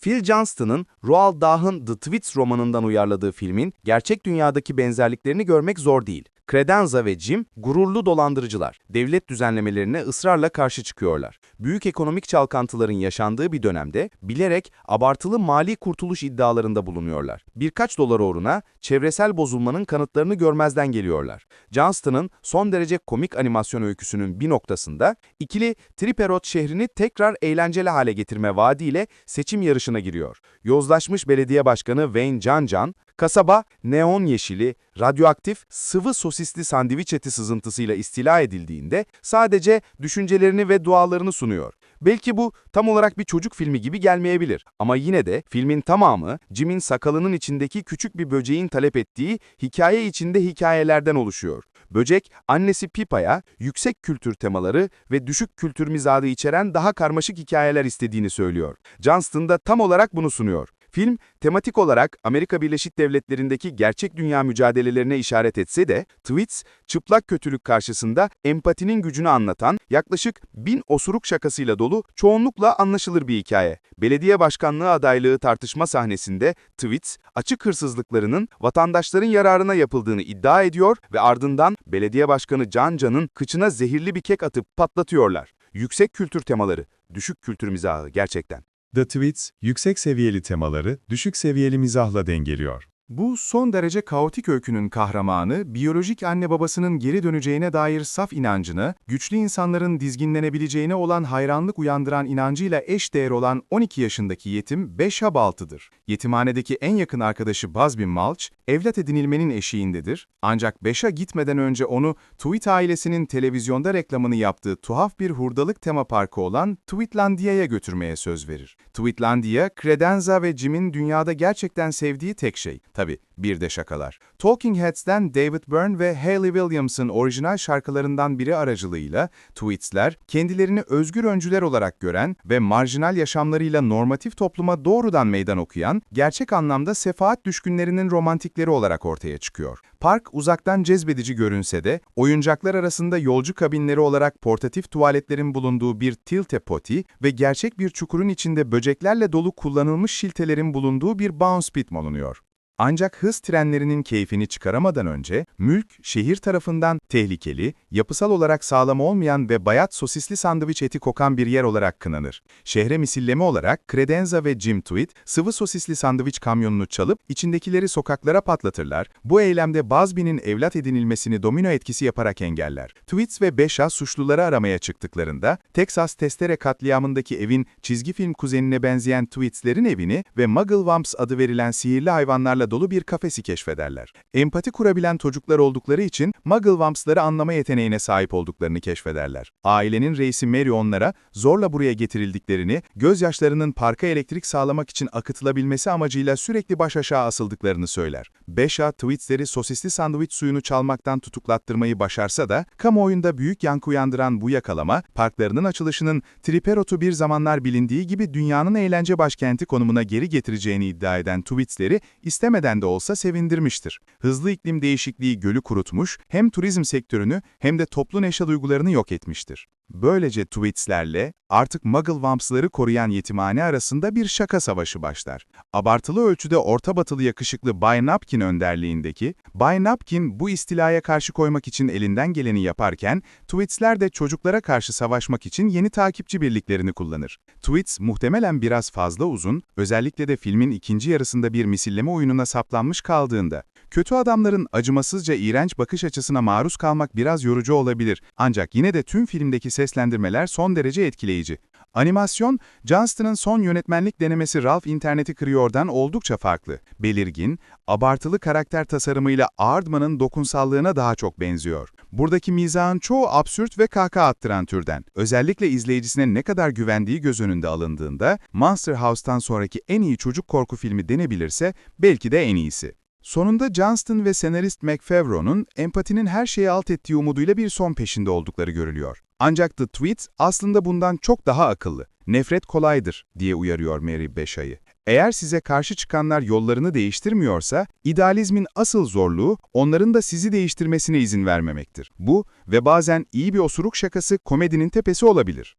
Phil Johnston'ın Roald Dahl'ın The Twits romanından uyarladığı filmin gerçek dünyadaki benzerliklerini görmek zor değil. Credenza ve Jim, gururlu dolandırıcılar. Devlet düzenlemelerine ısrarla karşı çıkıyorlar. Büyük ekonomik çalkantıların yaşandığı bir dönemde bilerek abartılı mali kurtuluş iddialarında bulunuyorlar. Birkaç dolar uğruna çevresel bozulmanın kanıtlarını görmezden geliyorlar. Johnston'ın son derece komik animasyon öyküsünün bir noktasında ikili Triperot şehrini tekrar eğlenceli hale getirme vaadiyle seçim yarışına giriyor. Yozlaşmış belediye başkanı Wayne Cancan, kasaba neon yeşili, radyoaktif, sıvı sosisli sandviç eti sızıntısıyla istila edildiğinde sadece düşüncelerini ve dualarını sunuyor. Belki bu tam olarak bir çocuk filmi gibi gelmeyebilir ama yine de filmin tamamı Jim'in sakalının içindeki küçük bir böceğin talep ettiği hikaye içinde hikayelerden oluşuyor. Böcek, annesi Pipa'ya yüksek kültür temaları ve düşük kültür mizahı içeren daha karmaşık hikayeler istediğini söylüyor. Johnston da tam olarak bunu sunuyor. Film, tematik olarak Amerika Birleşik Devletleri'ndeki gerçek dünya mücadelelerine işaret etse de, Twits, çıplak kötülük karşısında empatinin gücünü anlatan, yaklaşık 1000 osuruk şakasıyla dolu, çoğunlukla anlaşılır bir hikaye. Belediye başkanlığı adaylığı tartışma sahnesinde, Twits, açık hırsızlıklarının vatandaşların yararına yapıldığını iddia ediyor ve ardından belediye başkanı Cancan'ın kıçına zehirli bir kek atıp patlatıyorlar. Yüksek kültür temaları, düşük kültür mizahı gerçekten. The Twits, yüksek seviyeli temaları, düşük seviyeli mizahla dengeliyor. Bu son derece kaotik öykünün kahramanı, biyolojik anne babasının geri döneceğine dair saf inancını, güçlü insanların dizginlenebileceğine olan hayranlık uyandıran inancıyla eşdeğer olan 12 yaşındaki yetim Besha Baltı'dır. Yetimhanedeki en yakın arkadaşı Busby Mulch, evlat edinilmenin eşiğindedir. Ancak Besha gitmeden önce onu Tweet ailesinin televizyonda reklamını yaptığı tuhaf bir hurdalık tema parkı olan Tweetlandia'ya götürmeye söz verir. Tweetlandia, Credenza ve Jim'in dünyada gerçekten sevdiği tek şey. Tabii, bir de şakalar. Talking Heads'ten David Byrne ve Hayley Williams'ın orijinal şarkılarından biri aracılığıyla Twits'ler, kendilerini özgür öncüler olarak gören ve marjinal yaşamlarıyla normatif topluma doğrudan meydan okuyan, gerçek anlamda sefaat düşkünlerinin romantikleri olarak ortaya çıkıyor. Park uzaktan cezbedici görünse de, oyuncaklar arasında yolcu kabinleri olarak portatif tuvaletlerin bulunduğu bir tilte potty ve gerçek bir çukurun içinde böceklerle dolu kullanılmış şiltelerin bulunduğu bir bounce pit bulunuyor. Ancak hız trenlerinin keyfini çıkaramadan önce, mülk, şehir tarafından tehlikeli, yapısal olarak sağlam olmayan ve bayat sosisli sandviç eti kokan bir yer olarak kınanır. Şehre misilleme olarak Credenza ve Jim Tweet, sıvı sosisli sandviç kamyonunu çalıp içindekileri sokaklara patlatırlar. Bu eylemde Busby'nin evlat edinilmesini domino etkisi yaparak engeller. Tweets ve Besha suçluları aramaya çıktıklarında, Texas testere katliamındaki evin çizgi film kuzenine benzeyen Tweets'lerin evini ve Mugglewumps adı verilen sihirli hayvanlarla dolu bir kafesi keşfederler. Empati kurabilen çocuklar oldukları için Mugglewamps'ları anlama yeteneğine sahip olduklarını keşfederler. Ailenin reisi Mary onlara zorla buraya getirildiklerini, gözyaşlarının parka elektrik sağlamak için akıtılabilmesi amacıyla sürekli baş aşağı asıldıklarını söyler. Besha, Twits'leri sosisli sandviç suyunu çalmaktan tutuklattırmayı başarsa da, kamuoyunda büyük yankı uyandıran bu yakalama, parklarının açılışının Triperot'u bir zamanlar bilindiği gibi dünyanın eğlence başkenti konumuna geri getireceğini iddia eden Twits'leri istemeden de olsa sevindirmiştir. Hızlı iklim değişikliği gölü kurutmuş, hem turizm sektörünü hem de toplu neşe duygularını yok etmiştir. Böylece Twits'lerle artık Mugglewamps'ları koruyan yetimhane arasında bir şaka savaşı başlar. Abartılı ölçüde Orta Batılı yakışıklı Bay Napkin önderliğindeki, Bay Napkin bu istilaya karşı koymak için elinden geleni yaparken, Twits'ler de çocuklara karşı savaşmak için yeni takipçi birliklerini kullanır. Twits muhtemelen biraz fazla uzun, özellikle de filmin ikinci yarısında bir misilleme oyununa saplanmış kaldığında. Kötü adamların acımasızca iğrenç bakış açısına maruz kalmak biraz yorucu olabilir, ancak yine de tüm filmdeki seslendirmeler son derece etkileyici. Animasyon, Johnston'ın son yönetmenlik denemesi Ralph İnterneti Kırıyor'dan oldukça farklı. Belirgin, abartılı karakter tasarımıyla Aardman'ın dokunsallığına daha çok benziyor. Buradaki mizahın çoğu absürt ve kahkaha attıran türden. Özellikle izleyicisine ne kadar güvendiği göz önünde alındığında, Monster House'tan sonraki en iyi çocuk korku filmi denebilirse belki de en iyisi. Sonunda Johnston ve senarist McFavro'nun empatinin her şeyi alt ettiği umuduyla bir son peşinde oldukları görülüyor. Ancak The Tweets aslında bundan çok daha akıllı. Nefret kolaydır, diye uyarıyor Mary Besha'yı. Eğer size karşı çıkanlar yollarını değiştirmiyorsa, idealizmin asıl zorluğu onların da sizi değiştirmesine izin vermemektir. Bu ve bazen iyi bir osuruk şakası komedinin tepesi olabilir.